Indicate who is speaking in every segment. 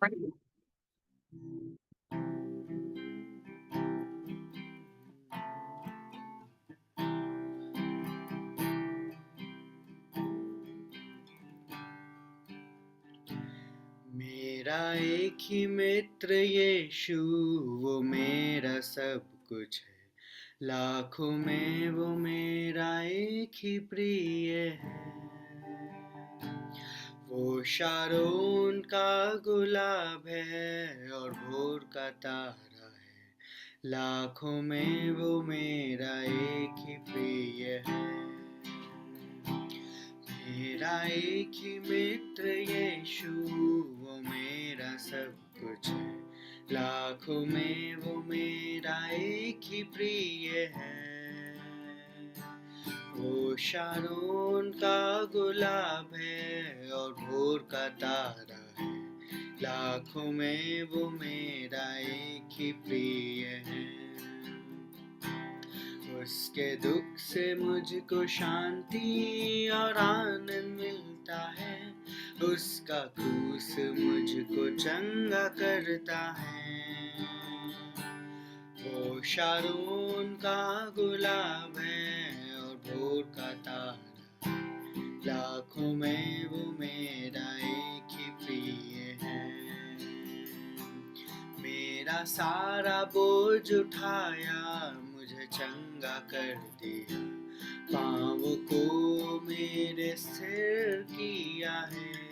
Speaker 1: मेरा एक ही मित्र यीशु, वो मेरा सब कुछ है। लाखों में वो मेरा एक ही प्रिय है। वो शारोन का गुलाब है और भोर का तारा है। लाखों में वो मेरा एक ही प्रिय है। मेरा एक ही मित्र यीशु, वो मेरा सब कुछ है। लाखों में वो मेरा एक ही प्रिय है। वो शारोन का गुलाब है और भोर का तारा है। लाखों में वो मेरा एक ही प्रिय है। उसके दुख से मुझको शांति और आनंद मिलता है। उसका क्रूस मुझको चंगा करता है। वो शारोन का गुलाब है और भोर का तारा, लाखों में वो मेरा एक ही प्रिय है। मेरा सारा बोझ उठाया, मुझे चंगा कर दिया। पाँव को मेरे स्थिर किया है।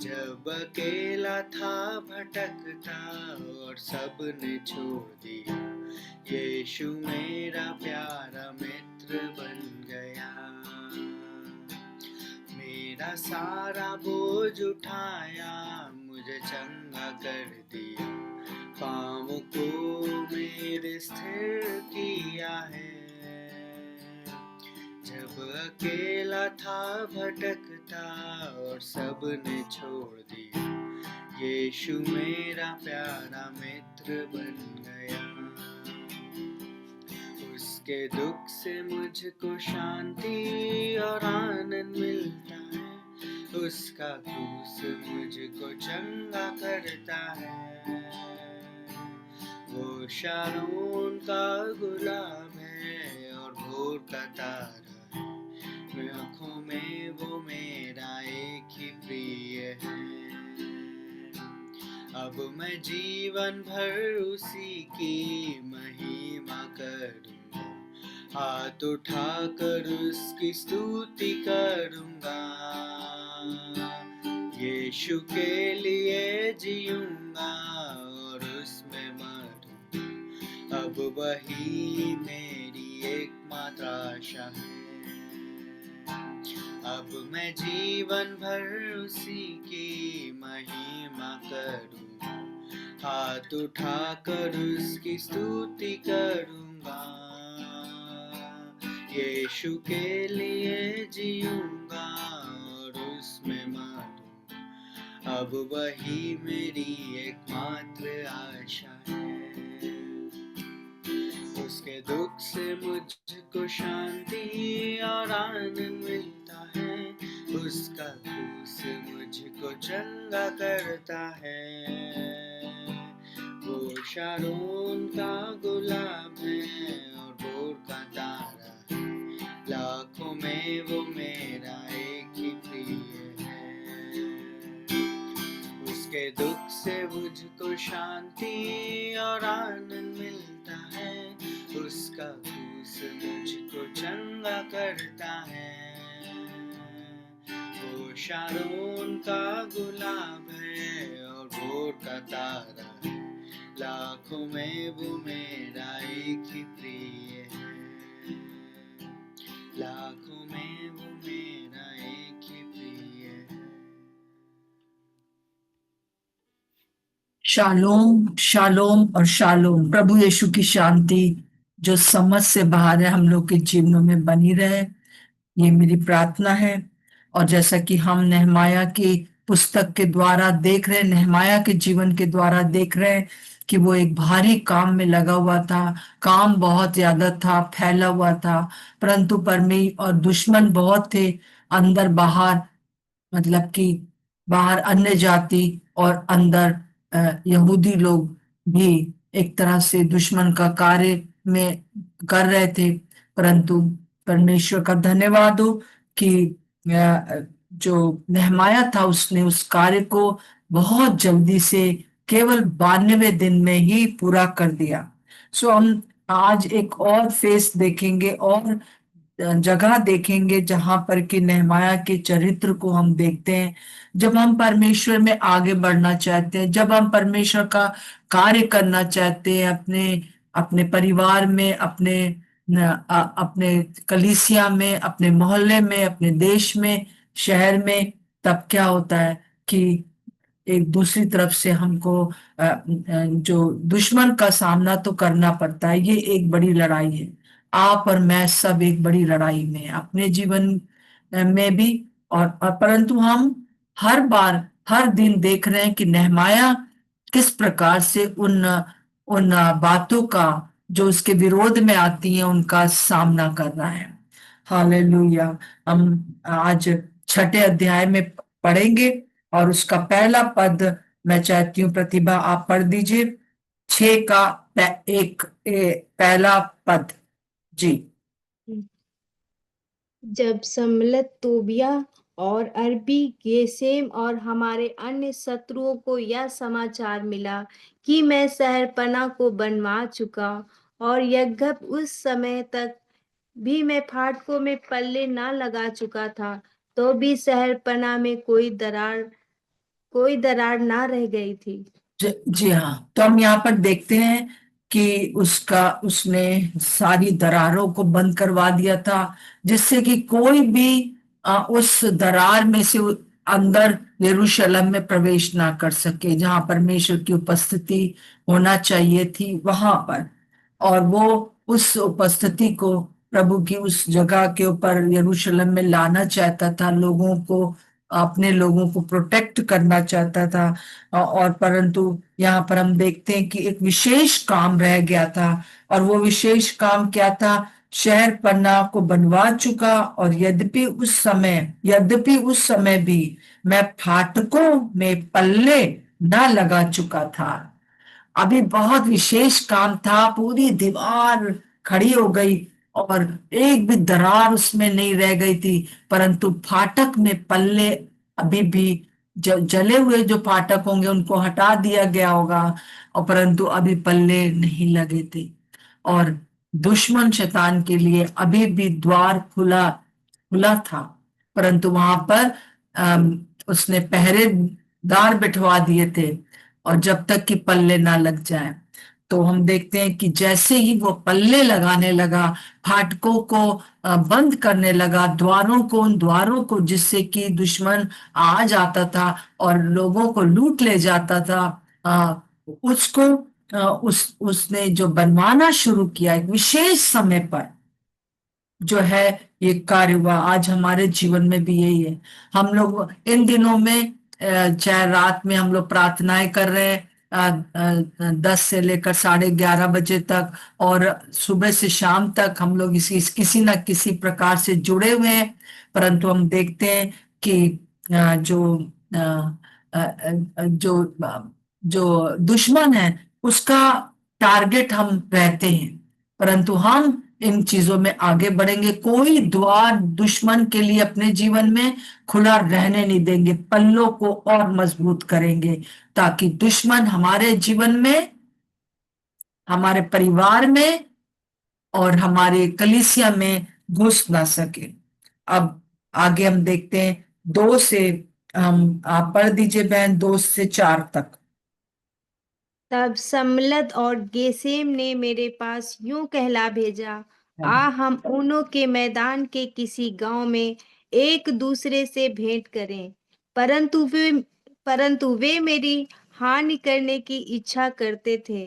Speaker 1: जब अकेला था भटकता और सबने छोड़ दिया, यीशु मेरा प्यारा मित्र बन गया। मेरा सारा बोझ उठाया, मुझे चंगा कर दिया। पाँव को मेरे स्थिर किया है। जब अकेला था भटकता और सबने छोड़ दिया, यीशु मेरा प्यारा मित्र बन गया। उसके दुख से मुझको शांति और आनंद मिलता है। उसका क्रूस मुझको चंगा करता है। वो शारोन का गुलाब है और भोर का तारा है। आँखों में वो मेरा एक ही प्रिय है। अब मैं जीवन भर उसी की महिमा करूँगा। हाथ उठाकर उसकी स्तुति करूँगा। यीशु के लिए जीऊँगा और उसमें मरूँगा। अब वही मेरी एकमात्र आशा है। अब मैं जीवन भर उसी की महिमा करूँगा। हाथ उठाकर उसकी स्तुति करूँगा। यीशु के लिए जीऊँगा और उसमें मरूँगा। अब वही मेरी एकमात्र आशा है। उसके दुख से मुझको शांति और आनंद मिलता है। उसका क्रूस मुझको चंगा करता है। वो शारोन का गुलाब है और भोर का तारा है। लाखों में वो मेरा एक ही प्रिय है। उसके दुख से मुझको शांति और आनंद मिलता है। उसका क्रूस मुझको चंगा करता है। वो शारोन का गुलाब है और भोर का तारा है। लाखों में वो मेरा एक ही प्रिय है। लाखों में वो मेरा एक ही प्रिय है।
Speaker 2: शालोम शालोम और शालोम। प्रभु यीशु की शांति जो समझ से बाहर है हम लोग के जीवनों में बनी रहे, ये मेरी प्रार्थना है। और जैसा कि हम नेहमाया की पुस्तक के द्वारा देख रहे, नेहमाया के जीवन के द्वारा देख रहे हैं कि वो एक भारी काम में लगा हुआ था। काम बहुत ज्यादा था, फैला हुआ था, परंतु परमी और दुश्मन बहुत थे अंदर बाहर, मतलब कि बाहर अन्य जाति और अंदर यहूदी लोग भी एक तरह से दुश्मन का कार्य में कर रहे थे। परंतु परमेश्वर का धन्यवाद हो कि जो नेहमाया था उसने उस कार्य को बहुत जल्दी से केवल 92 दिन में ही पूरा कर दिया। सो हम आज एक और फेस देखेंगे और जगह देखेंगे जहां पर कि नेहमाया के चरित्र को हम देखते हैं। जब हम परमेश्वर में आगे बढ़ना चाहते हैं, जब हम परमेश्वर का कार्य करना चाहते हैं अपने अपने परिवार में, अपने कलीसिया में, अपने मोहल्ले में, अपने देश में, शहर में, तब क्या होता है कि एक दूसरी तरफ से हमको जो दुश्मन का सामना तो करना पड़ता है। ये एक बड़ी लड़ाई है। आप और मैं सब एक बड़ी लड़ाई में हैं, अपने जीवन में भी। और परंतु हम हर बार हर दिन देख रहे हैं कि नेहमाया किस प्रकार से उन उन बातों का जो उसके विरोध में आती हैं उनका सामना कर रहा है। हालेलुया। हम आज छठे अध्याय में पढ़ेंगे और उसका पहला पद मैं चाहती हूँ प्रतिभा आप पढ़ दीजिए। छह का पहला पद। जी।
Speaker 3: जब सम्मिलित तोबिया और अरबी गेसेम और हमारे अन्य शत्रुओं को यह समाचार मिला कि मैं शहरपनाह को बनवा चुका और यद्यप उस समय तक भी मैं फाटकों में पल्ले ना लगा चुका था, तो भी शहरपनाह में कोई दरार ना रह गई थी।
Speaker 2: जी हाँ, तो हम यहाँ पर देखते हैं कि उसने सारी दरारों को बंद करवा दिया था, जिससे कि कोई भी उस दरार में से अंदर यरूशलेम में प्रवेश ना कर सके, जहां परमेश्वर की उपस्थिति होना चाहिए थी वहां पर। और वो उस उपस्थिति को, प्रभु की उस जगह के ऊपर यरूशलेम में लाना चाहता था, लोगों को, अपने लोगों को प्रोटेक्ट करना चाहता था। और परंतु यहाँ पर हम देखते हैं कि एक विशेष काम रह गया था। और वो विशेष काम क्या था? शहर पन्ना को बनवा चुका, और यद्यपि उस समय भी मैं फाटकों में पल्ले न लगा चुका था। अभी बहुत विशेष काम था, पूरी दीवार खड़ी हो गई और एक भी दरार उसमें नहीं रह गई थी, परंतु फाटक में पल्ले अभी भी जले हुए जो फाटक होंगे उनको हटा दिया गया होगा, और परंतु अभी पल्ले नहीं लगे थे। और दुश्मन शैतान के लिए अभी भी द्वार खुला खुला था, परंतु वहां पर उसने पहरेदार बिठवा दिए थे, और जब तक कि पल्ले ना लग जाए। तो हम देखते हैं कि जैसे ही वो पल्ले लगाने लगा, फाटकों को बंद करने लगा, द्वारों को, उन द्वारों को जिससे कि दुश्मन आ जाता था और लोगों को लूट ले जाता था, उसको उसने जो बनवाना शुरू किया एक विशेष समय पर, जो है ये कार्य हुआ। आज हमारे जीवन में भी यही है। हम लोग इन दिनों में चाहे रात में हम लोग प्रार्थनाएं कर रहे हैं, 10 से लेकर 11:30 बजे तक, और सुबह से शाम तक हम लोग इसी किसी ना किसी प्रकार से जुड़े हुए हैं। परंतु हम देखते हैं कि अ, जो दुश्मन है उसका टारगेट हम रहते हैं, परंतु हम इन चीजों में आगे बढ़ेंगे। कोई द्वार दुश्मन के लिए अपने जीवन में खुला रहने नहीं देंगे, पल्लों को और मजबूत करेंगे, ताकि दुश्मन हमारे जीवन में, हमारे परिवार में और हमारे कलीसिया में घुस ना सके। अब आगे हम देखते हैं 2 से, हम आप पढ़ दीजिए बहन, 2 से 4 तक।
Speaker 3: तब सम्मिलत और गेसेम ने मेरे पास यूं कहला भेजा, आ हम ऊनों के मैदान के किसी गांव में एक दूसरे से भेंट करें। परंतु वे मेरी हानि करने की इच्छा करते थे।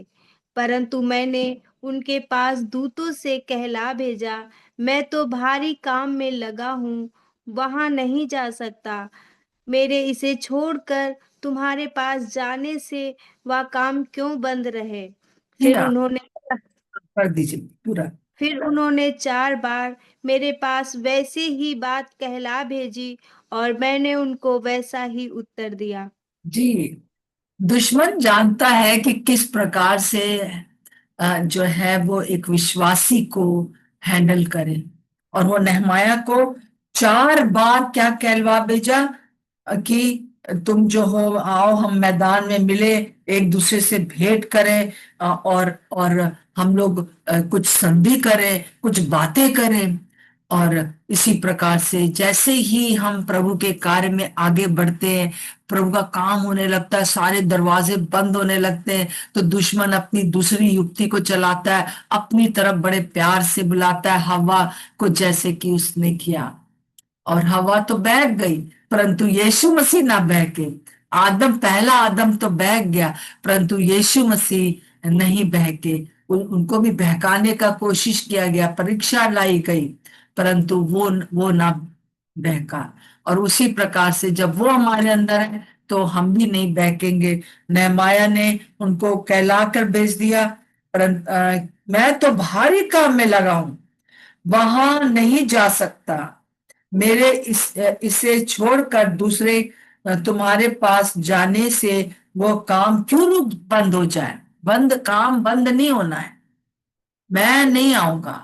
Speaker 3: परंतु मैंने उनके पास दूतों से कहला भेजा, मैं तो भारी काम में लगा हूँ, वहां नहीं जा सकता। मेरे इसे छोड़कर तुम्हारे पास जाने से वह काम क्यों बंद रहे?
Speaker 2: जी
Speaker 3: फिर
Speaker 2: हाँ,
Speaker 3: उन्होंने
Speaker 2: पढ़ दीजिए पूरा।
Speaker 3: फिर उन्होंने 4 बार मेरे पास वैसे ही बात कहला भेजी और मैंने उनको वैसा ही उत्तर दिया।
Speaker 2: जी, दुश्मन जानता है कि किस प्रकार से जो है वो एक विश्वासी को हैंडल करे, और वो नेहमाया को 4 बार क्या कहलवा भेजा कि तुम जो हो आओ, हम मैदान में मिले, एक दूसरे से भेंट करें, और हम लोग कुछ संधि करें, कुछ बातें करें। और इसी प्रकार से जैसे ही हम प्रभु के कार्य में आगे बढ़ते हैं, प्रभु का काम होने लगता है, सारे दरवाजे बंद होने लगते हैं, तो दुश्मन अपनी दूसरी युक्ति को चलाता है, अपनी तरफ बड़े प्यार से बुलाता है हवा को, जैसे कि उसने किया। और हवा तो बहक गई, परंतु यीशु मसीह ना बहके। पहला आदम तो बहक गया, परंतु यीशु मसीह नहीं बहके। उनको भी बहकाने का कोशिश किया गया, परीक्षा लाई गई, परंतु वो ना बहका। और उसी प्रकार से जब वो हमारे अंदर है तो हम भी नहीं बहकेंगे। नहमाया ने उनको कहला कर भेज दिया, परंतु मैं तो भारी काम में लगा हूं, वहां नहीं जा सकता। मेरे इसे छोड़कर दूसरे तुम्हारे पास जाने से वो काम क्यों बंद हो जाए। काम बंद नहीं होना है, मैं नहीं आऊंगा।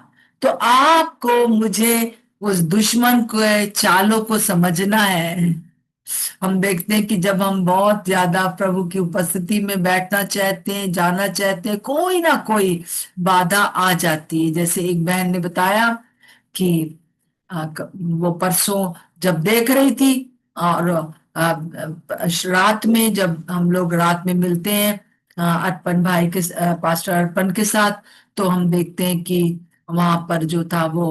Speaker 2: तो आपको मुझे उस दुश्मन के चालों को समझना है। हम देखते हैं कि जब हम बहुत ज्यादा प्रभु की उपस्थिति में बैठना चाहते हैं, जाना चाहते हैं, कोई ना कोई बाधा आ जाती है। जैसे एक बहन ने बताया कि वो परसों जब देख रही थी, और रात में जब हम लोग रात में मिलते हैं अर्पण भाई के पास्टर अर्पण के साथ, तो हम देखते हैं कि वहां पर जो था वो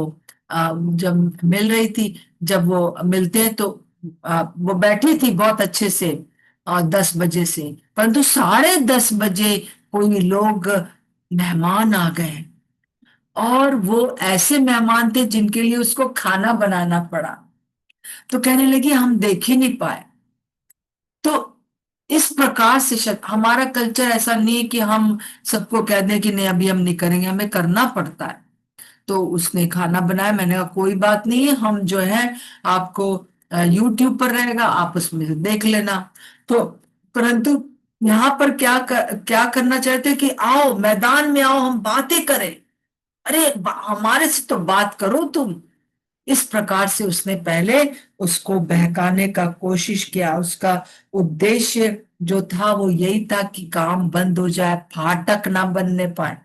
Speaker 2: जब मिल रही थी, जब वो मिलते हैं तो वो बैठी थी बहुत अच्छे से 10 बजे से, परंतु 10:30 बजे कोई लोग मेहमान आ गए, और वो ऐसे मेहमान थे जिनके लिए उसको खाना बनाना पड़ा। तो कहने लगी हम देख ही नहीं पाए। तो इस प्रकार से हमारा कल्चर ऐसा नहीं है कि हम सबको कह दें कि नहीं अभी हम नहीं करेंगे, हमें करना पड़ता है। तो उसने खाना बनाया, मैंने कहा कोई बात नहीं है, हम जो है आपको यूट्यूब पर रहेगा, आप उसमें से देख लेना। तो परंतु यहाँ पर क्या करना चाहते हैं कि आओ मैदान में आओ, हम बातें करें। अरे हमारे से तो बात करो तुम। इस प्रकार से उसने पहले उसको बहकाने का कोशिश किया। उसका उद्देश्य जो था वो यही था कि काम बंद हो जाए, फाटक ना बनने पाए।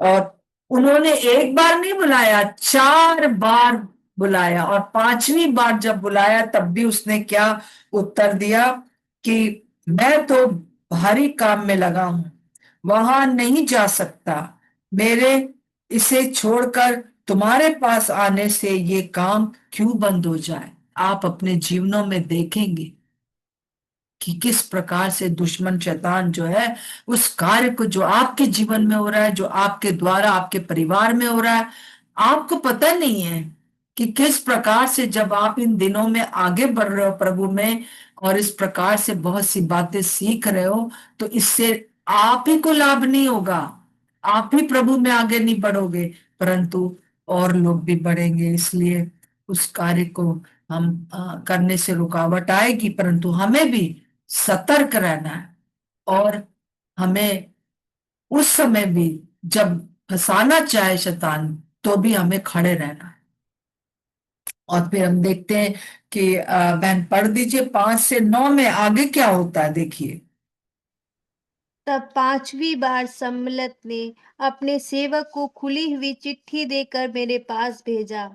Speaker 2: और उन्होंने एक बार नहीं बुलाया, 4 बार बुलाया, और 5वीं बार जब बुलाया तब भी उसने क्या उत्तर दिया कि मैं तो भारी काम में लगा हूं, वहां नहीं जा सकता। मेरे इसे छोड़कर तुम्हारे पास आने से ये काम क्यों बंद हो जाए। आप अपने जीवनों में देखेंगे कि किस प्रकार से दुश्मन शैतान जो है उस कार्य को जो आपके जीवन में हो रहा है, जो आपके द्वारा आपके परिवार में हो रहा है, आपको पता नहीं है कि किस प्रकार से जब आप इन दिनों में आगे बढ़ रहे हो प्रभु में, और इस प्रकार से बहुत सी बातें सीख रहे हो, तो इससे आप ही को लाभ नहीं होगा, आप ही प्रभु में आगे नहीं बढ़ोगे, परंतु और लोग भी बढ़ेंगे। इसलिए उस कार्य को हम करने से रुकावट आएगी, परंतु हमें भी सतर्क रहना है। और हमें उस समय भी जब फंसाना चाहे शैतान, तो भी हमें खड़े रहना है। और फिर हम देखते हैं कि बहन पढ़ दीजिए 5 से 9 में आगे क्या होता है, देखिए।
Speaker 3: तब 5वीं बार सम्मलत ने अपने सेवक को खुली हुई चिट्ठी देकर मेरे पास भेजा,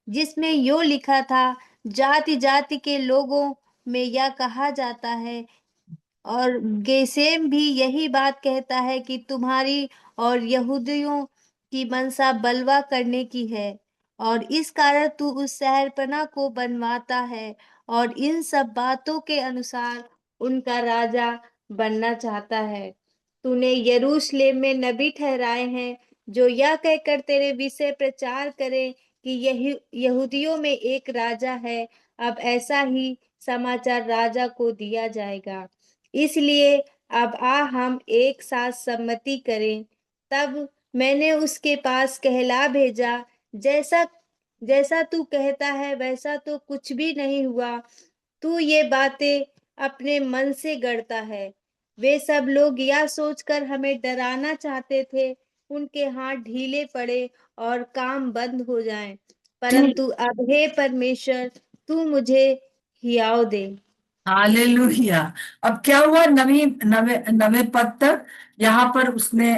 Speaker 3: जिसमें यो लिखा था, जाति जाति के लोगों में यह कहा जाता है और गेसेम भी यही बात कहता है कि तुम्हारी और यहूदियों की मनसा बलवा करने की है, और इस कारण तू उस शहरपनाह को बनवाता है और इन सब बातों के अनुसार उनका राजा बनना चाहता है। तूने यरूशलेम में नबी ठहराए हैं जो यह कहकर तेरे विषय प्रचार करें कि यहूदियों में एक राजा है। अब ऐसा ही समाचार राजा को दिया जाएगा। इसलिए अब हम एक साथ सम्मति करें, तब मैंने उसके पास कहला भेजा, जैसा जैसा तू कहता है वैसा तो कुछ भी नहीं हुआ। तू ये बातें अपने मन से गढ़ता है। वे सब लोग यह सोचकर हमें डराना चाहते थे, उनके हाथ ढीले पड़े और काम बंद हो जाएं।
Speaker 2: तू
Speaker 3: परंतु अब हे परमेश्वर, तू मुझे हियाव दे।
Speaker 2: हालेलुया। अब क्या हुआ? नवी नवे नवे पद तक यहाँ पर उसने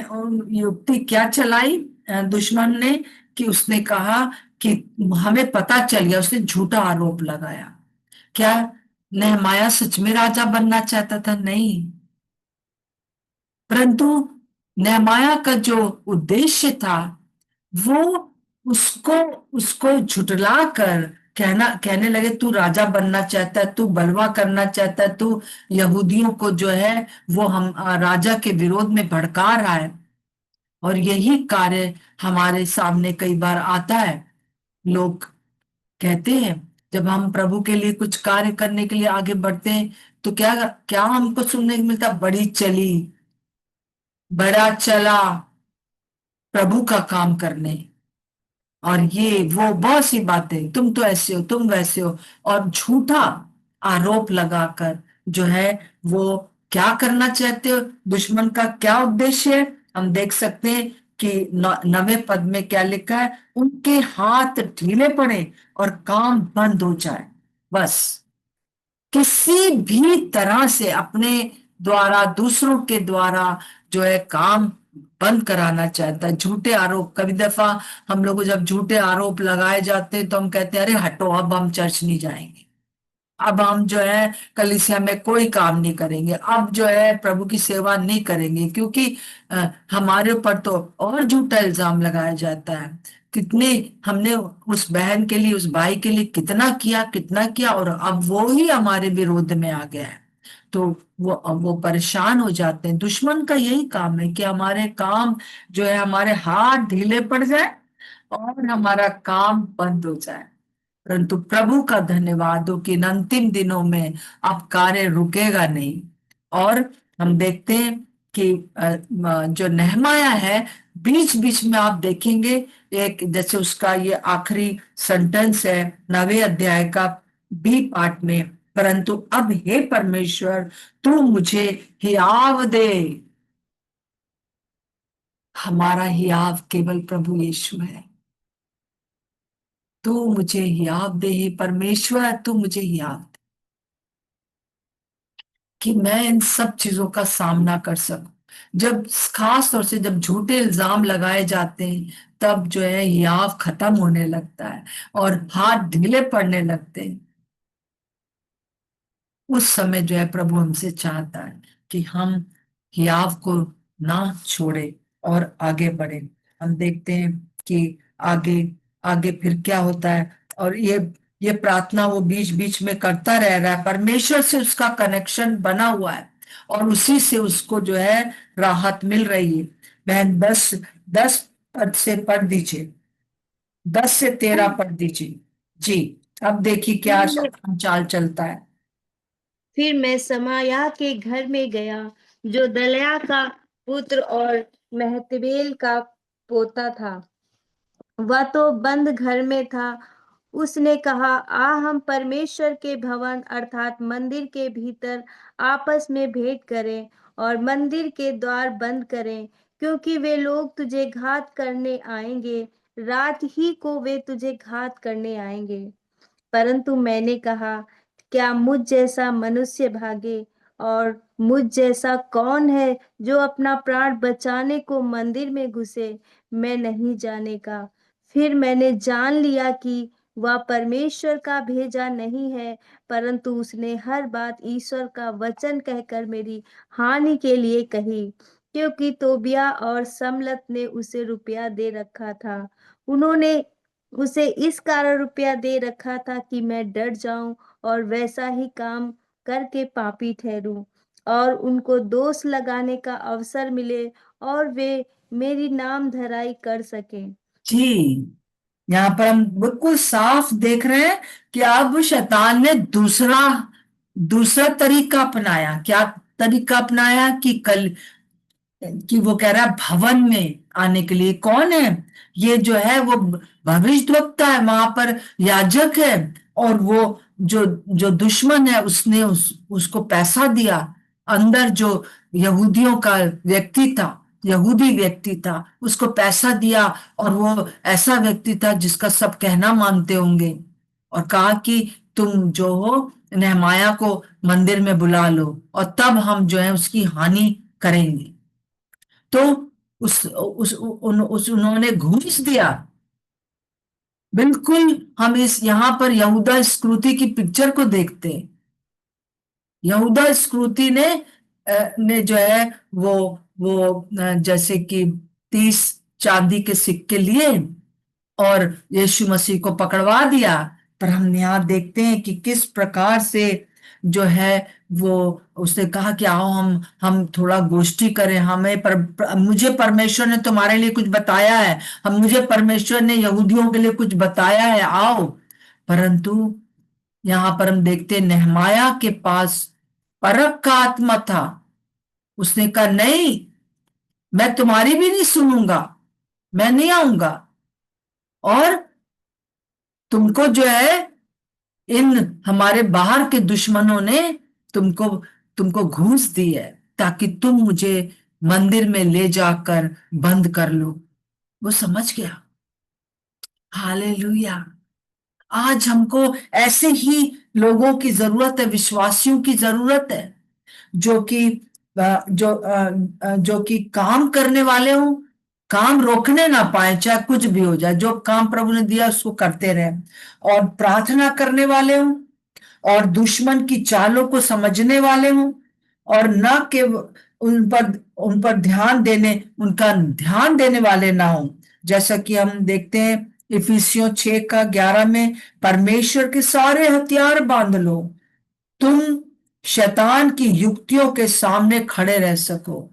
Speaker 2: युक्ति क्या चलाई दुश्मन ने, कि उसने कहा कि हमें पता चल गया, उसने झूठा आरोप लगाया। क्या नेहमाया सच में राजा बनना चाहता था? नहीं, परंतु नेहमाया का जो उद्देश्य था वो उसको उसको झुटला कर कहने लगे, तू राजा बनना चाहता है, तू बलवा करना चाहता है, तू यहूदियों को जो है वो हम राजा के विरोध में भड़का रहा है। और यही कार्य हमारे सामने कई बार आता है। लोग कहते हैं, जब हम प्रभु के लिए कुछ कार्य करने के लिए आगे बढ़ते हैं तो क्या क्या हमको सुनने को मिलता? बड़ी चली, बड़ा चला प्रभु का काम करने, और ये वो बहुत सी बातें, तुम तो ऐसे हो, तुम वैसे हो, और झूठा आरोप लगाकर जो है वो क्या करना चाहते हो? दुश्मन का क्या उद्देश्य है? हम देख सकते हैं कि नवे पद में क्या लिखा है, उनके हाथ ढीले पड़े और काम बंद हो जाए। बस किसी भी तरह से अपने द्वारा, दूसरों के द्वारा जो है काम बंद कराना चाहता है। झूठे आरोप, कभी दफा हम लोग को जब झूठे आरोप लगाए जाते हैं तो हम कहते हैं, अरे हटो, अब हम चर्च नहीं जाएंगे, अब हम जो है कलीसिया में कोई काम नहीं करेंगे, अब जो है प्रभु की सेवा नहीं करेंगे, क्योंकि हमारे ऊपर तो और झूठा इल्जाम लगाया जाता है। कितने हमने उस बहन के लिए, उस भाई के लिए कितना किया, और अब वो ही हमारे विरोध में आ गया है। तो वो परेशान हो जाते हैं। दुश्मन का यही काम है कि हमारे काम जो है, हमारे हाथ ढीले पड़ जाए और हमारा काम बंद हो जाए। परंतु प्रभु का धन्यवाद हो कि इन अंतिम दिनों में अब कार्य रुकेगा नहीं। और हम देखते हैं कि जो नेहमाया है, बीच बीच में आप देखेंगे, एक जैसे उसका ये आखिरी सेंटेंस है नवे अध्याय का बी पार्ट में, परंतु अब हे परमेश्वर, तू मुझे हियाव दे। हमारा हियाव केवल प्रभु यीशु है। तू मुझे हियाव दे, हे परमेश्वर, तू मुझे हियाव दे कि मैं इन सब चीजों का सामना कर सकूं। जब खास तौर से जब झूठे इल्जाम लगाए जाते हैं, तब जो है हियाव खत्म होने लगता है और हाथ ढीले पड़ने लगते हैं। उस समय जो है प्रभु हमसे चाहता है कि हम हियाव को ना छोड़े और आगे बढ़े। हम देखते हैं कि आगे आगे फिर क्या होता है, और ये प्रार्थना वो बीच बीच में करता रह रहा है। परमेश्वर से उसका कनेक्शन बना हुआ है और उसी से उसको जो है राहत मिल रही है। बहन 10 पद से पढ़ दीजिए, 10 से 13 पढ़ दीजिए जी। अब देखिए क्या चाल चलता है।
Speaker 3: फिर मैं समायाह के घर में गया, जो दलया का पुत्र और महतबेल का पोता था। वह तो बंद घर में था। उसने कहा, आ हम परमेश्वर के भवन अर्थात मंदिर के भीतर आपस में भेंट करें और मंदिर के द्वार बंद करें, क्योंकि वे लोग तुझे घात करने आएंगे, रात ही को वे तुझे घात करने आएंगे। परंतु मैंने कहा, क्या मुझ जैसा मनुष्य भागे, और मुझ जैसा कौन है जो अपना प्राण बचाने को मंदिर में घुसे? मैं नहीं जाने का। फिर मैंने जान लिया कि वह परमेश्वर का भेजा नहीं है, परंतु उसने हर बात ईश्वर का वचन कहकर मेरी हानि के लिए कही, क्योंकि तोबिया और समलत ने उसे रुपया दे रखा था। उन्होंने उसे इस कारण रुपया दे रखा था कि मैं डर जाऊं और वैसा ही काम करके पापी ठहरूं, और उनको दोष लगाने का अवसर मिले और वे मेरी नाम धराई कर सकें।
Speaker 2: जी, यहाँ पर हम बिल्कुल साफ देख रहे हैं कि अब शैतान ने दूसरा दूसरा तरीका अपनाया। क्या तरीका अपनाया? कि कल कि वो कह रहा है भवन में आने के लिए। कौन है ये? जो है वो भविष्यद्वक्ता है, वहां पर याजक है, और वो जो जो दुश्मन है उसने उसको पैसा दिया। अंदर जो यहूदियों का व्यक्ति था, यहूदी व्यक्ति था, उसको पैसा दिया, और वो ऐसा व्यक्ति था जिसका सब कहना मानते होंगे, और कहा कि तुम जो हो नेहमाया को मंदिर में बुला लो, और तब हम जो है उसकी हानि करेंगे। तो उन्होंने घूस दिया। बिल्कुल हम इस यहाँ पर यहूदा इस्करियोती की पिक्चर को देखते हैं। यहूदा इस्करियोती ने जो है वो जैसे कि 30 चांदी के सिक्के लिए और यीशु मसीह को पकड़वा दिया। पर हम यहाँ देखते हैं कि किस प्रकार से जो है वो उसने कहा कि आओ हम थोड़ा गोष्ठी करें, मुझे परमेश्वर ने तुम्हारे लिए कुछ बताया है, मुझे परमेश्वर ने यहूदियों के लिए कुछ बताया है, आओ। परंतु यहाँ पर हम देखते हैं नेहमाया के पास परख का आत्मा था। उसने कहा नहीं, मैं तुम्हारी भी नहीं सुनूंगा, मैं नहीं आऊंगा, और तुमको जो है इन हमारे बाहर के दुश्मनों ने तुमको तुमको घूस दी है ताकि तुम मुझे मंदिर में ले जाकर बंद कर लो। वो समझ गया। हालेलुया। आज हमको ऐसे ही लोगों की जरूरत है, विश्वासियों की जरूरत है, जो कि जो कि काम करने वाले हों, काम रोकने ना पाए, चाहे कुछ भी हो जाए, जो काम प्रभु ने दिया उसको करते रहे, और प्रार्थना करने वाले हों, और दुश्मन की चालों को समझने वाले हों, और न के उन पर उनका ध्यान देने वाले ना हों। जैसा कि हम देखते हैं इफिसियों 6:11 में, परमेश्वर के सारे हथियार बांध लो, तुम शैतान की युक्तियों के सामने खड़े रह सको।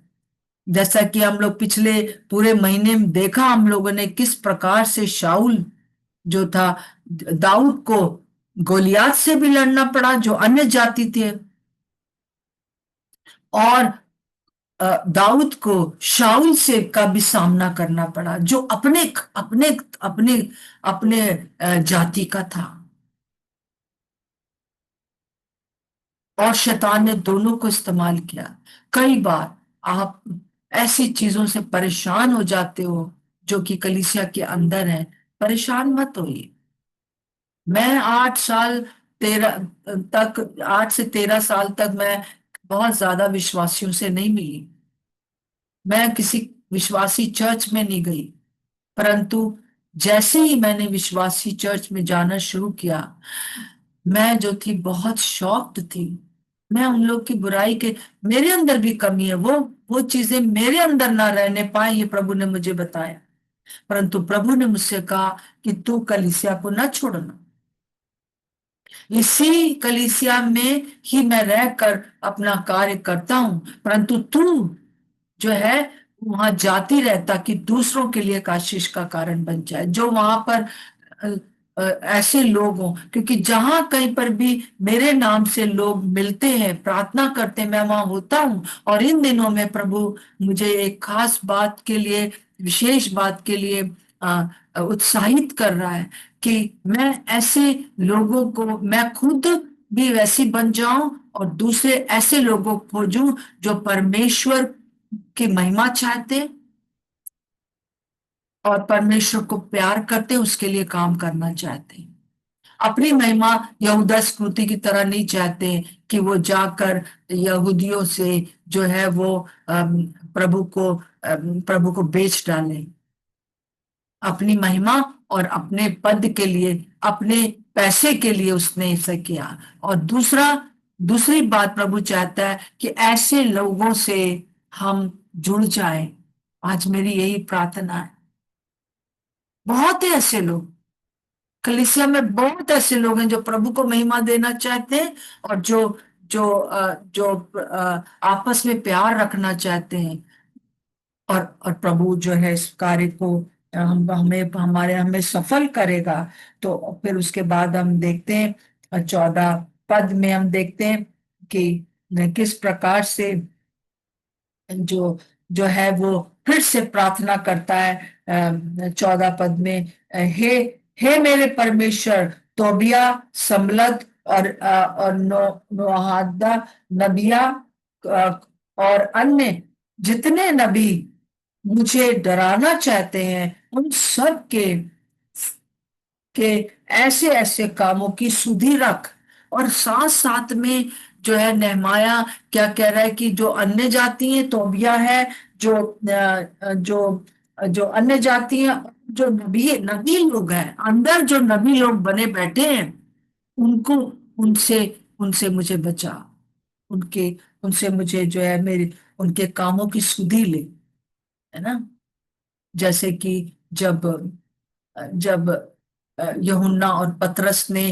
Speaker 2: जैसा कि हम लोग पिछले पूरे महीने में देखा, हम लोगों ने किस प्रकार से शाऊल जो था, दाऊद को गोलियात से भी लड़ना पड़ा जो अन्य जाति थे, और दाऊद को शाऊल से का भी सामना करना पड़ा जो अपने अपने अपने अपने जाति का था। और शैतान ने दोनों को इस्तेमाल किया। कई बार आप ऐसी चीजों से परेशान हो जाते हो जो कि कलीसिया के अंदर है, परेशान मत होइए। मैं 8 से 13 साल तक मैं बहुत ज्यादा विश्वासियों से नहीं मिली, मैं किसी विश्वासी चर्च में नहीं गई। परंतु जैसे ही मैंने विश्वासी चर्च में जाना शुरू किया, मैं जो थी बहुत शॉक्ड थी। मैं उन लोग की बुराई के, मेरे अंदर भी कमी है, वो चीजें मेरे अंदर ना रहने पाए, ये प्रभु ने मुझे बताया। परंतु प्रभु ने मुझसे कहा कि तू कलीसिया को ना छोड़ना, इसी कलीसिया में ही मैं रहकर अपना कार्य करता हूं, परंतु तू जो है वहां जाती रहे ताकि दूसरों के लिए एक आशीष का कारण बन जाए, जो वहां पर अ, ऐसे लोग हों। क्योंकि जहां कहीं पर भी मेरे नाम से लोग मिलते हैं, प्रार्थना करते हैं, मैं वहां होता हूं। और इन दिनों में प्रभु मुझे एक खास बात के लिए, विशेष बात के लिए उत्साहित कर रहा है कि मैं ऐसे लोगों को, मैं खुद भी वैसी बन जाऊं और दूसरे ऐसे लोगों को खोजूं जो परमेश्वर की महिमा चाहते और परमेश्वर को प्यार करते, उसके लिए काम करना चाहते, अपनी महिमा यहूदा स्मृति की तरह नहीं चाहते कि वो जाकर यहूदियों से जो है वो प्रभु को बेच डालें, अपनी महिमा और अपने पद के लिए, अपने पैसे के लिए उसने ऐसा किया। और दूसरी बात प्रभु चाहता है कि ऐसे लोगों से हम जुड़ जाएं। आज मेरी यही प्रार्थना है। बहुत ही ऐसे लोग कलीसिया में, बहुत ऐसे लोग हैं जो प्रभु को महिमा देना चाहते हैं, और जो आपस में प्यार रखना चाहते हैं। और प्रभु जो है इस कार्य को हमें सफल करेगा। तो फिर उसके बाद हम देखते हैं 14 पद में हम देखते हैं कि किस प्रकार से जो जो है वो फिर से प्रार्थना करता है 14 पद में, हे हे मेरे परमेश्वर, तोबिया, सम्लद और नोहादा नबिया और अन्य जितने नबी मुझे डराना चाहते हैं, उन सब के ऐसे ऐसे कामों की सुधि रख। और साथ साथ में जो है नेहमाया क्या कह रहा है कि जो अन्य जाति है, तोबिया है, जो जो अन्य जाति है, जो नबी नबी लोग हैं, अंदर जो नबी लोग बने बैठे हैं, उनको उनसे उनसे मुझे बचा, उनके उनसे मुझे जो है मेरे उनके कामों की सुधि ले, है ना। जैसे कि जब जब यूहन्ना और पतरस ने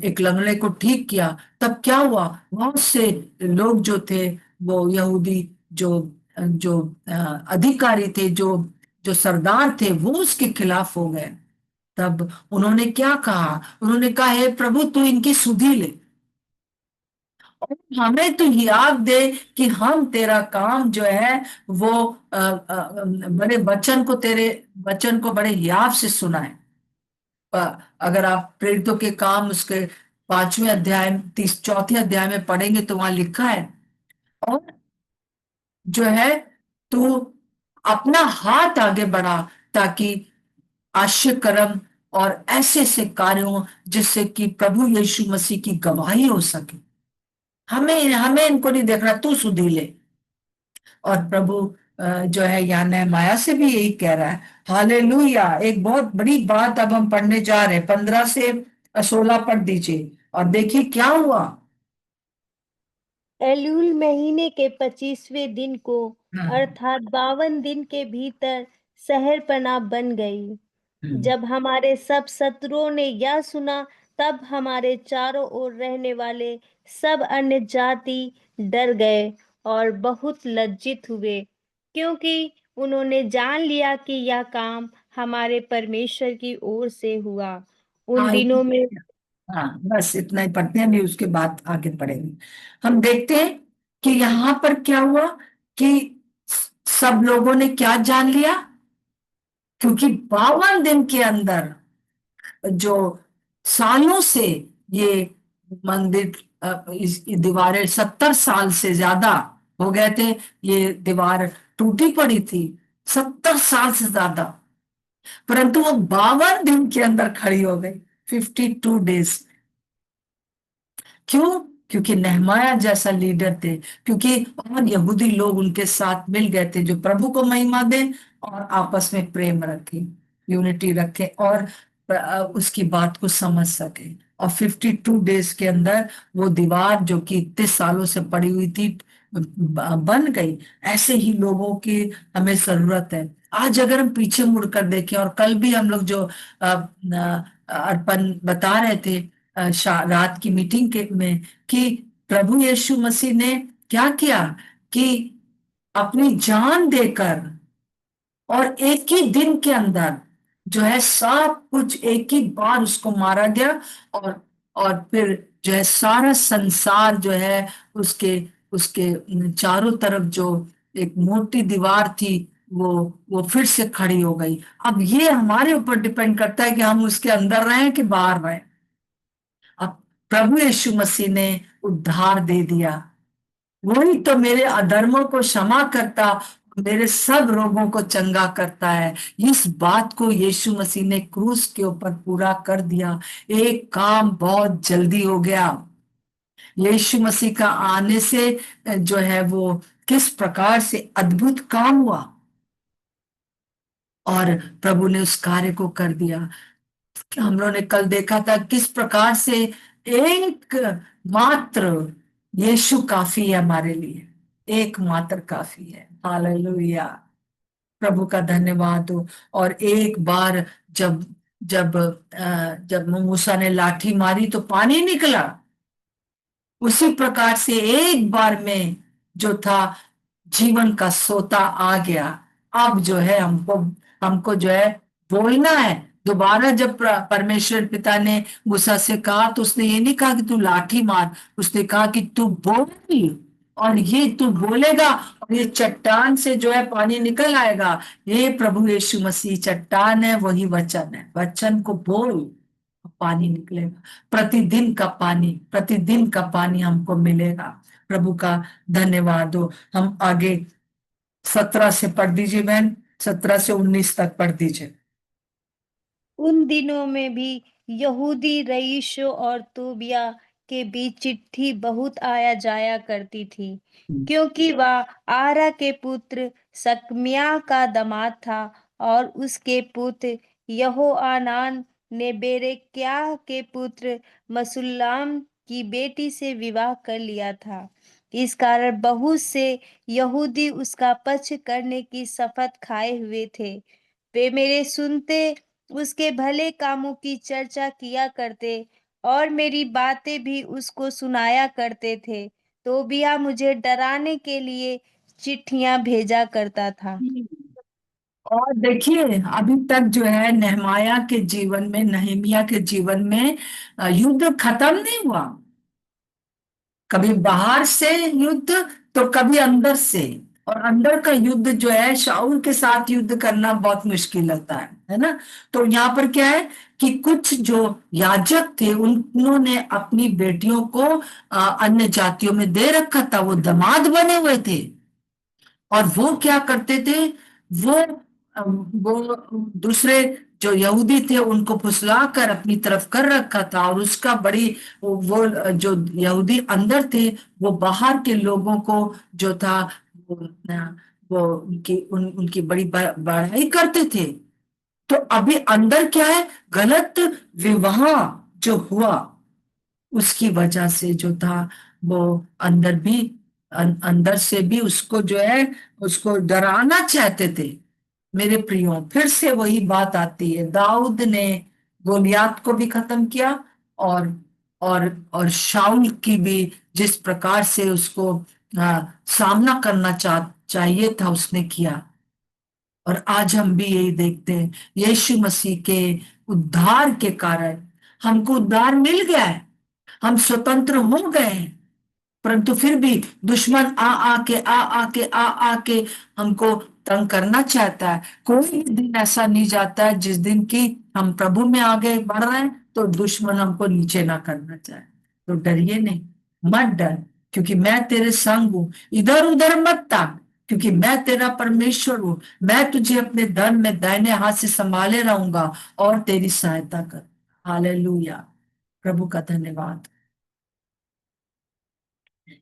Speaker 2: एक लंगड़े को ठीक किया, तब क्या हुआ, बहुत से लोग जो थे, वो यहूदी जो जो अधिकारी थे, जो जो सरदार थे, वो उसके खिलाफ हो गए। तब उन्होंने क्या कहा, उन्होंने कहा, हे प्रभु तू इनकी सुधि ले और हमें तू हियाव दे कि हम तेरा काम जो है वो बड़े वचन को, तेरे वचन को बड़े हियाव से सुनाए। अगर आप प्रेरितों के काम उसके 5वें अध्याय 34 अध्याय में पढ़ेंगे तो वहां लिखा है, और जो है तू अपना हाथ आगे बढ़ा ताकि आश्चर्य कर्म और ऐसे ऐसे कार्य हों जिससे कि प्रभु यीशु मसीह की गवाही हो सके। हमें हमें इनको नहीं देखना, तू सुधी ले। और प्रभु जो है यहाँ नेहमाया से भी यही कह रहा है। हालेलुया। एक बहुत बड़ी बात अब हम पढ़ने जा रहे हैं, 15 से 16 पढ़ दीजिए और देखिए क्या हुआ।
Speaker 3: एलूल महीने के 25वें दिन को,
Speaker 2: हाँ,
Speaker 3: अर्थात 52 दिन के भीतर शहरपनाह बन गई। जब हमारे सब शत्रुओं ने यह सुना, तब हमारे चारों ओर रहने वाले सब अन्य जाति डर गए और बहुत लज्जित हुए, क्योंकि उन्होंने जान लिया कि यह काम हमारे परमेश्वर की ओर से हुआ। उन
Speaker 2: हाँ,
Speaker 3: दिनों में
Speaker 2: हाँ, बस इतना ही पढ़ते हैं, अभी उसके बाद आगे पढ़ेंगे। हम देखते हैं कि यहाँ पर क्या हुआ कि सब लोगों ने क्या जान लिया, क्योंकि 52 दिन के अंदर जो सालों से ये मंदिर इस दीवारें 70 साल से ज्यादा हो गए थे, ये दीवार टूटी पड़ी थी 70 साल से ज्यादा, परंतु वो 52 दिन के अंदर खड़ी हो गई, 52 डेज। क्यों? क्योंकि नेहमाया जैसा लीडर थे, क्योंकि और यहूदी लोग उनके साथ मिल गए थे जो प्रभु को महिमा दें और आपस में प्रेम रखें, यूनिटी रखें और उसकी बात को समझ सके। और 52 डेज के अंदर वो दीवार जो कि इतने सालों से पड़ी हुई थी बन गई। ऐसे ही लोगों की हमें जरूरत है। आज अगर हम पीछे मुड़कर देखें, और कल भी हम लोग जो अर्पण बता रहे थे रात की मीटिंग के में, कि प्रभु यीशु मसीह ने क्या किया कि अपनी जान देकर और एक ही दिन के अंदर जो है सब कुछ एक ही बार उसको मारा गया, और फिर जो है सारा संसार जो है उसके उसके चारों तरफ जो एक मोटी दीवार थी वो वो फिर से खड़ी हो गई। अब ये हमारे ऊपर डिपेंड करता है कि हम उसके अंदर रहें कि बाहर रहें। अब प्रभु यीशु मसीह ने उद्धार दे दिया, वही तो मेरे अधर्मों को क्षमा करता, मेरे सब रोगों को चंगा करता है। इस बात को यीशु मसीह ने क्रूस के ऊपर पूरा कर दिया। एक काम बहुत जल्दी हो गया। यीशु मसीह का आने से जो है वो किस प्रकार से अद्भुत काम हुआ, और प्रभु ने उस कार्य को कर दिया। हम लोगों ने कल देखा था किस प्रकार से एक मात्र यीशु काफी है हमारे लिए, एक मात्र काफी है। हालेलुया। प्रभु का धन्यवाद हो। और एक बार जब जब जब मूसा ने लाठी मारी तो पानी निकला, उसी प्रकार से एक बार में जो था जीवन का सोता आ गया। अब जो है हमको हमको जो है बोलना है। दोबारा जब परमेश्वर पिता ने मूसा से कहा तो उसने ये नहीं कहा कि तू लाठी मार, उसने कहा कि तू बोल, और ये तू बोलेगा और ये चट्टान से जो है पानी निकल आएगा। ये प्रभु यीशु मसीह चट्टान है, वही वचन है। वचन को बोल, पानी निकलेगा। प्रतिदिन का पानी, प्रतिदिन का पानी हमको मिलेगा। प्रभु का धन्यवाद हो। हम आगे 17 से पढ़ दीजिए बहन, 17 से 19 तक पढ़ दीजिए।
Speaker 3: उन दिनों में भी यहूदी रईसों और तोबिया के बीच चिट्ठी बहुत आया जाया करती थी, क्योंकि वह आरा के पुत्र सकमिया का दामाद था और उसके पुत्र यहोआनान ने बेरेक्याह के पुत्र मसुल्लाम की बेटी से विवाह कर लिया था। इस कारण बहुत से यहूदी उसका पक्ष करने की शपथ खाए हुए थे। वे मेरे सुनते उसके भले कामों की चर्चा किया करते और मेरी बातें भी उसको सुनाया करते थे। तोबिया मुझे डराने के लिए चिट्ठियां भेजा करता था।
Speaker 2: और देखिए, अभी तक जो है नेहमाया के जीवन में, नहमिया के जीवन में युद्ध खत्म नहीं हुआ। कभी बाहर से युद्ध तो कभी अंदर से। और अंदर का युद्ध जो है, शाऊल के साथ युद्ध करना बहुत मुश्किल होता है ना। तो यहाँ पर क्या है कि कुछ जो याजक थे उन्होंने अपनी बेटियों को अन्य जातियों में दे रखा था। वो दामाद बने हुए थे और वो क्या करते थे, वो वो दूसरे जो यहूदी थे उनको फुसला कर अपनी तरफ कर रखा था। और उसका बड़ी वो जो यहूदी अंदर थे वो बाहर के लोगों को जो था वो, वो उनकी बड़ी बड़ाई करते थे। तो अभी अंदर क्या है, गलत विवाह जो हुआ उसकी वजह से जो था वो अंदर भी अंदर से भी उसको जो है उसको डराना चाहते थे। मेरे प्रियो, फिर से वही बात आती है, दाऊद ने गोलियात को भी खत्म किया और और शाऊल की भी जिस प्रकार से उसको सामना करना चाहिए था उसने किया। और आज हम भी यही देखते हैं, यीशु मसीह के उद्धार के कारण हमको उद्धार मिल गया है, हम स्वतंत्र हो गए हैं। परंतु फिर भी दुश्मन आ आके हमको तंग करना चाहता है। कोई भी दिन ऐसा नहीं जाता है जिस दिन की हम प्रभु में आगे बढ़ रहे हैं तो दुश्मन हमको नीचे ना करना चाहे। तो डरिए नहीं, मत डर, क्योंकि मैं तेरे संग हूं। इधर उधर मत ताक, क्योंकि मैं तेरा परमेश्वर हूं। मैं तुझे अपने धन में दाहिने हाथ से संभाले रहूंगा और तेरी सहायता कर। हालेलुया, प्रभु का धन्यवाद।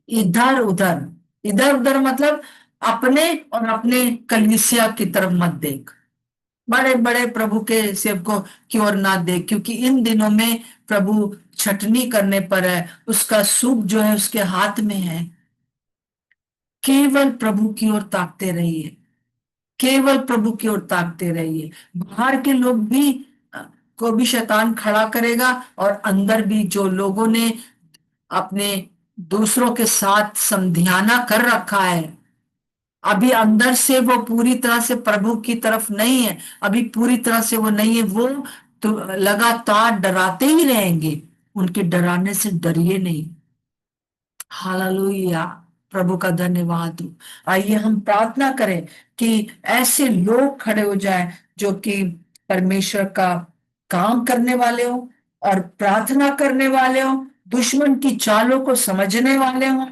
Speaker 2: इधर उधर, इधर उधर मतलब अपने और अपने कलीसिया की तरफ मत देख, बड़े बड़े प्रभु के सेवकों की ओर ना देख, क्योंकि इन दिनों में प्रभु छटनी करने पर है, उसका सूप जो है उसके हाथ में है। केवल प्रभु की ओर ताकते रहिए, केवल प्रभु की ओर ताकते रहिए। बाहर के लोग भी को भी शैतान खड़ा करेगा और अंदर भी जो लोगों ने अपने दूसरों के साथ समझाना कर रखा है, अभी अंदर से वो पूरी तरह से प्रभु की तरफ नहीं है, अभी पूरी तरह से वो नहीं है, वो तो लगातार डराते ही रहेंगे। उनके डराने से डरिए नहीं। हालेलुया, प्रभु का धन्यवाद हो। आइए हम प्रार्थना करें कि ऐसे लोग खड़े हो जाएं जो कि परमेश्वर का काम करने वाले हो और प्रार्थना करने वाले हो, दुश्मन की चालों को समझने वाले हो,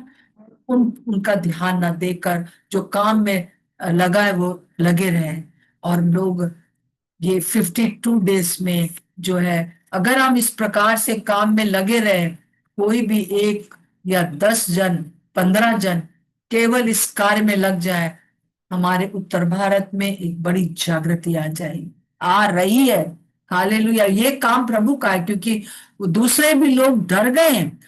Speaker 2: उनका ध्यान न देकर जो काम में लगा है वो लगे रहे। और लोग ये 52 डेज में जो है, अगर हम इस प्रकार से काम में लगे रहे, कोई भी 1 या 10 जन, 15 जन केवल इस कार्य में लग जाए, हमारे उत्तर भारत में एक बड़ी जागृति आ जाएगी, आ रही है। हालेलुया, ये काम प्रभु का है, क्योंकि दूसरे भी लोग डर गए हैं।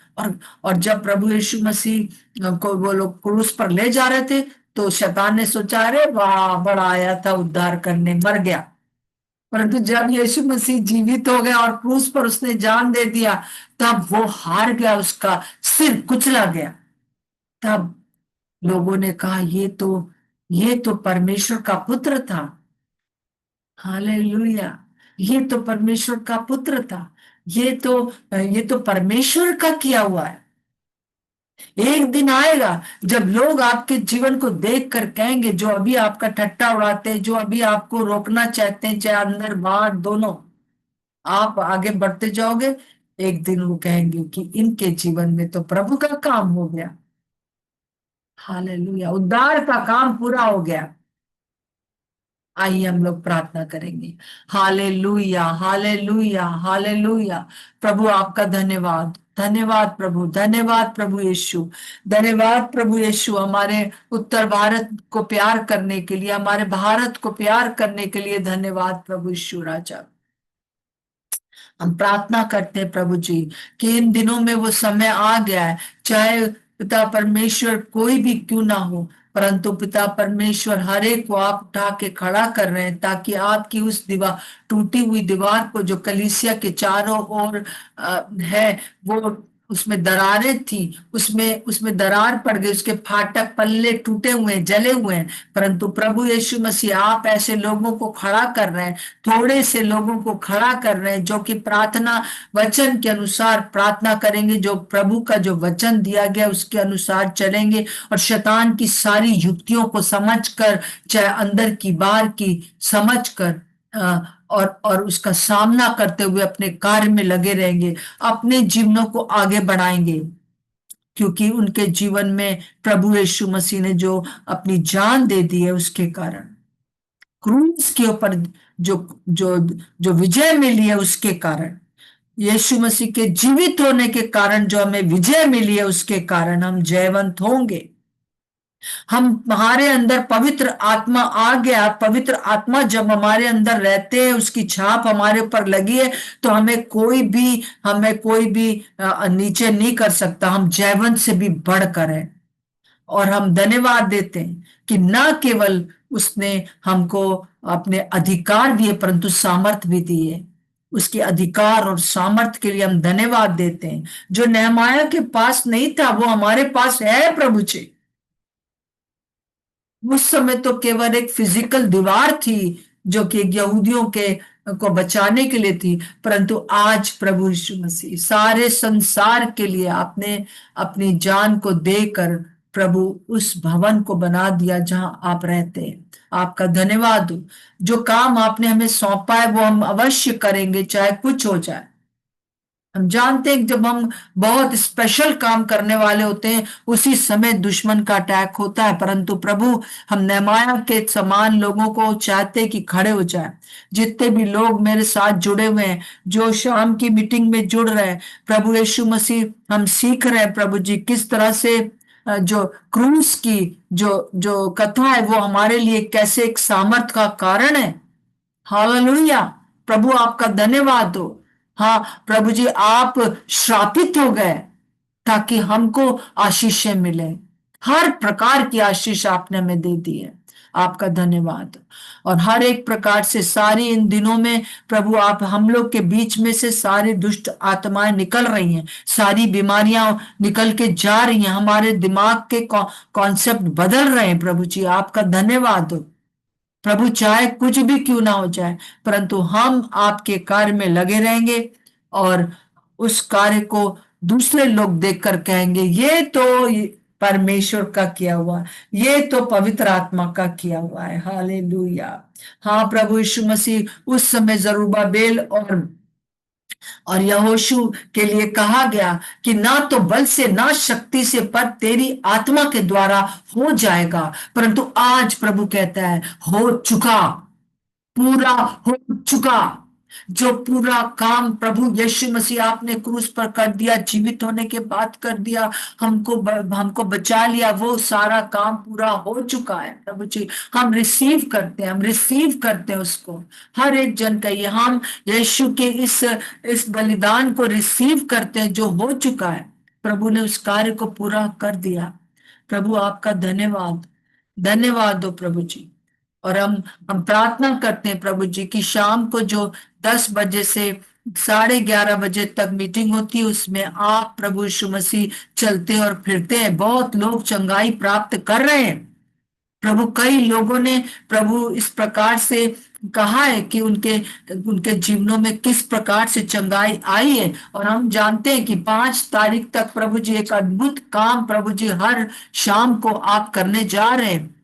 Speaker 2: और जब प्रभु यीशु मसीह को वो लोग क्रूस पर ले जा रहे थे तो शैतान ने सोचा, अरे वाह, बड़ा आया था उद्धार करने, मर गया। परंतु जब यीशु मसीह जीवित हो गया और क्रूस पर उसने जान दे दिया, तब वो हार गया, उसका सिर कुचला गया। तब लोगों ने कहा, ये तो परमेश्वर का पुत्र था। हालेलुया, ये तो परमेश्वर का पुत्र था, ये तो परमेश्वर का किया हुआ है। एक दिन आएगा जब लोग आपके जीवन को देख कर कहेंगे, जो अभी आपका ठट्टा उड़ाते हैं, जो अभी आपको रोकना चाहते हैं, चाहे अंदर बाहर दोनों, आप आगे बढ़ते जाओगे, एक दिन वो कहेंगे कि इनके जीवन में तो प्रभु का काम हो गया। हालेलुया, उद्धार का काम पूरा हो गया। आइए हम लोग प्रार्थना करेंगे। Hallelujah, hallelujah, hallelujah. प्रभु आपका धन्यवाद, धन्यवाद प्रभु, धन्यवाद प्रभु यीशु, धन्यवाद प्रभु यीशु, हमारे उत्तर भारत को प्यार करने के लिए, हमारे भारत को प्यार करने के लिए धन्यवाद प्रभु यीशु राजा। हम प्रार्थना करते हैं प्रभु जी कि इन दिनों में वो समय आ गया है, चाहे पिता परमेश्वर कोई भी क्यों ना हो, परंतु पिता परमेश्वर हर एक को आप उठा के खड़ा कर रहे हैं, ताकि आपकी उस दीवार, टूटी हुई दीवार को जो कलीसिया के चारों ओर है, वो उसमें दरारें थी, उसमें उसमें दरार पड़ गई, उसके फाटक पल्ले टूटे हुए हैं, जले हुए हैं, परंतु प्रभु यीशु मसीह आप ऐसे लोगों को खड़ा कर रहे हैं, थोड़े से लोगों को खड़ा कर रहे हैं जो कि प्रार्थना वचन के अनुसार प्रार्थना करेंगे, जो प्रभु का जो वचन दिया गया उसके अनुसार चलेंगे, और शैतान की सारी युक्तियों को समझकर, चाहे अंदर की बाहर की समझकर, और उसका सामना करते हुए अपने कार्य में लगे रहेंगे, अपने जीवनों को आगे बढ़ाएंगे, क्योंकि उनके जीवन में प्रभु यीशु मसीह ने जो अपनी जान दे दी है, उसके कारण क्रूस के ऊपर जो जो जो विजय मिली है, उसके कारण, यीशु मसीह के जीवित होने के कारण जो हमें विजय मिली है, उसके कारण हम जयवंत होंगे। हम, हमारे अंदर पवित्र आत्मा आ गया, पवित्र आत्मा जब हमारे अंदर रहते हैं, उसकी छाप हमारे ऊपर लगी है, तो हमें कोई भी नीचे नहीं कर सकता, हम जयवंत से भी बढ़कर हैं। और हम धन्यवाद देते हैं कि न केवल उसने हमको अपने अधिकार दिए, परंतु सामर्थ भी दिए। उसके अधिकार और सामर्थ के लिए हम धन्यवाद देते हैं। जो नेहमाया के पास नहीं था, वो हमारे पास है प्रभु जी। उस समय तो केवल एक फिजिकल दीवार थी जो कि यहूदियों के को बचाने के लिए थी, परंतु आज प्रभु यीशु मसीह सारे संसार के लिए आपने अपनी जान को देकर प्रभु उस भवन को बना दिया जहां आप रहते हैं। आपका धन्यवाद हो। जो काम आपने हमें सौंपा है वो हम अवश्य करेंगे, चाहे कुछ हो जाए। हम जानते हैं कि जब हम बहुत स्पेशल काम करने वाले होते हैं, उसी समय दुश्मन का अटैक होता है, परंतु प्रभु, हम नेहमाया के समान लोगों को चाहते हैं कि खड़े हो जाए। जितने भी लोग मेरे साथ जुड़े हुए हैं, जो शाम की मीटिंग में जुड़ रहे हैं, प्रभु यीशु मसीह, हम सीख रहे हैं प्रभु जी किस तरह से जो क्रूस की जो जो कथा है, वो हमारे लिए कैसे एक सामर्थ का कारण है। हालेलुया, प्रभु आपका धन्यवाद हो। हाँ प्रभु जी, आप श्रापित हो गए ताकि हमको आशीषें मिले। हर प्रकार की आशीष आपने हमें दे दी है, आपका धन्यवाद। और हर एक प्रकार से सारी इन दिनों में प्रभु, आप हम लोग के बीच में से सारी दुष्ट आत्माएं निकल रही हैं, सारी बीमारियां निकल के जा रही हैं, हमारे दिमाग के कॉन्सेप्ट बदल रहे हैं प्रभु जी, आपका धन्यवाद हो। प्रभु, चाहे कुछ भी क्यों ना हो जाए, परंतु हम आपके कार्य में लगे रहेंगे, और उस कार्य को दूसरे लोग देखकर कहेंगे, ये तो परमेश्वर का किया हुआ, ये तो पवित्र आत्मा का किया हुआ है। हालेलुया। हाँ प्रभु यीशु मसीह, उस समय जरूब्बाबेल और यहोशू के लिए कहा गया कि ना तो बल से ना शक्ति से, पर तेरी आत्मा के द्वारा हो जाएगा, परंतु आज प्रभु कहता है हो चुका, पूरा हो चुका। जो पूरा काम प्रभु यीशु मसीह आपने क्रूस पर कर दिया, जीवित होने के बाद कर दिया, हमको बचा लिया, वो सारा काम पूरा हो चुका है प्रभु जी। हम रिसीव करते हैं, हम रिसीव करते हैं उसको। हर एक जन कहिए, हम यीशु के इस बलिदान को रिसीव करते हैं जो हो चुका है। प्रभु ने उस कार्य को पूरा कर दिया। प्रभु आपका धन्यवाद, धन्यवाद दो प्रभु जी। और हम प्रार्थना करते हैं प्रभु जी कि शाम को जो 10 बजे से 11:30 बजे तक मीटिंग होती है, उसमें आप प्रभु यीशु मसीह चलते और फिरते हैं, बहुत लोग चंगाई प्राप्त कर रहे हैं प्रभु। कई लोगों ने प्रभु इस प्रकार से कहा है कि उनके उनके जीवनों में किस प्रकार से चंगाई आई है, और हम जानते हैं कि 5 तारीख तक प्रभु जी एक अद्भुत काम प्रभु जी हर शाम को आप करने जा रहे हैं।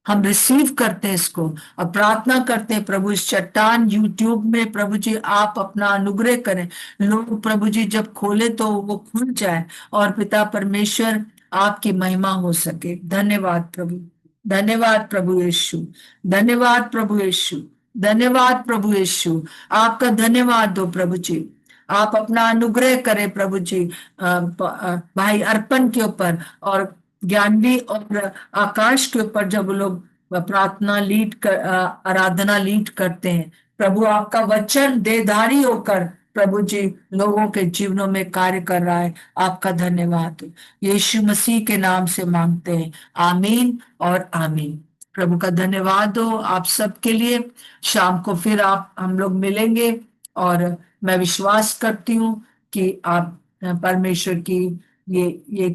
Speaker 2: हम रिसीव करते हैं इसको और प्रार्थना करते हैं प्रभु इस चट्टान यूट्यूब में प्रभु जी आप अपना अनुग्रह करें, लोग प्रभु जी जब खोले तो वो खुल जाए और पिता परमेश्वर आपकी महिमा हो सके। धन्यवाद प्रभु, धन्यवाद प्रभु यीशु, धन्यवाद प्रभु यीशु, धन्यवाद प्रभु यीशु। आपका धन्यवाद दो प्रभु जी, आप अपना अनुग्रह करें प्रभु जी भाई अर्पण के ऊपर और ज्ञानवी और आकाश के ऊपर जब लोग प्रार्थना लीड कर आराधना लीड करते हैं, प्रभु आपका वचन देहधारी होकर प्रभु जी लोगों के जीवनों में कार्य कर रहा है। आपका धन्यवाद, यीशु मसीह के नाम से मांगते हैं, आमीन और आमीन। प्रभु का धन्यवाद हो आप सबके लिए। शाम को फिर आप हम लोग मिलेंगे और मैं विश्वास करती हूँ कि आप परमेश्वर की ये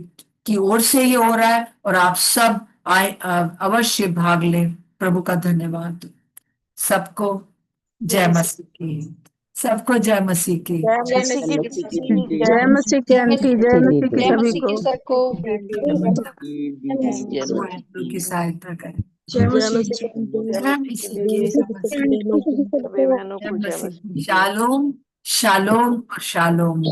Speaker 2: की ओर से ये हो रहा है और आप सब आए अवश्य भाग लें। प्रभु का धन्यवाद। सबको जय मसीह की, सबको जय मसीह की।
Speaker 4: जय
Speaker 3: जय
Speaker 4: मसीह
Speaker 3: मसीह
Speaker 4: की,
Speaker 3: की,
Speaker 4: जय मसीह की आंटी, जय मसीह की
Speaker 3: जय
Speaker 4: सभी
Speaker 3: मसीह
Speaker 4: को।
Speaker 3: की सबको।
Speaker 2: प्रभु की सहायता करें।
Speaker 4: जय मसीह की,
Speaker 2: जय
Speaker 4: जय
Speaker 2: मसीह
Speaker 4: मसीह
Speaker 2: की,
Speaker 4: की सभी बहनों
Speaker 2: जय
Speaker 4: को, जय
Speaker 2: मसीह
Speaker 4: मसीह
Speaker 2: की।
Speaker 4: की।
Speaker 2: शालोम शालोम और शालोम।